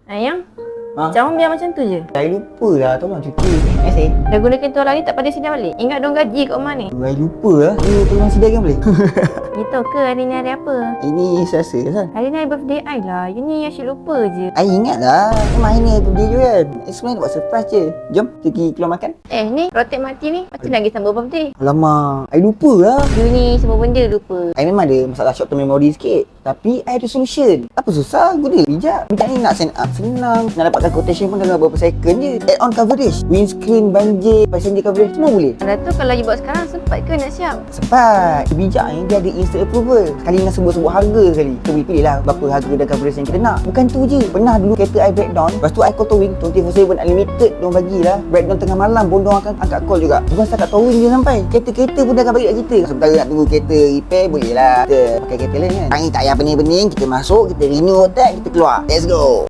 Ayang, Ha? jangan biar macam tu je. Saya lupa lah, tolong cuti. Mesej. Dah gunakan tu lagi tak pada sidang balik. Ingat dong gaji kat rumah ni. Saya lupa lah. Tolong sidangkan boleh? You tahu ke hari ni hari apa? Ini Selasa kan? Hari ni hari birthday I lah. You ni asyik lupa je. I ingat lah. Memang hari ni birthday je kan? Sebenarnya nak buat surprise je. Jom, kita pergi keluar makan. Ni rotek mati ni. Macam lagi sambut birthday. Alamak, I lupa lah. You ni semua benda lupa. I memang ada masalah short term memory sikit. Tapi I ada solution. Apa susah? Guna bijak. Bijak ni nak send up senang. Nak dapatkan quotation pun dalam beberapa second je. Add on coverage. Windscreen, banjir, passenger coverage, semua boleh. Dah tu kalau you buat sekarang sempat ke nak siap? Sempat. Bijak ni dia ada instant approval. Sekali dengan sebut-sebut harga sekali. Kita boleh pilih lah berapa harga dan coverage yang kita nak. Bukan tu je. Pernah dulu kereta I breakdown. Lepas tu I call towing 24/7 unlimited. Diorang bagilah. Breakdown tengah malam pun diorang akan angkat call juga. Bukan setakat towing je sampai. Kereta-kereta pun dah akan bagi kat kita. Sementara nak tunggu kereta repair boleh lah. Kita pakai kereta lain kan. Sekarang ni tak payah pening-pening. Kita masuk, kita renew tag, kita keluar. Let's go.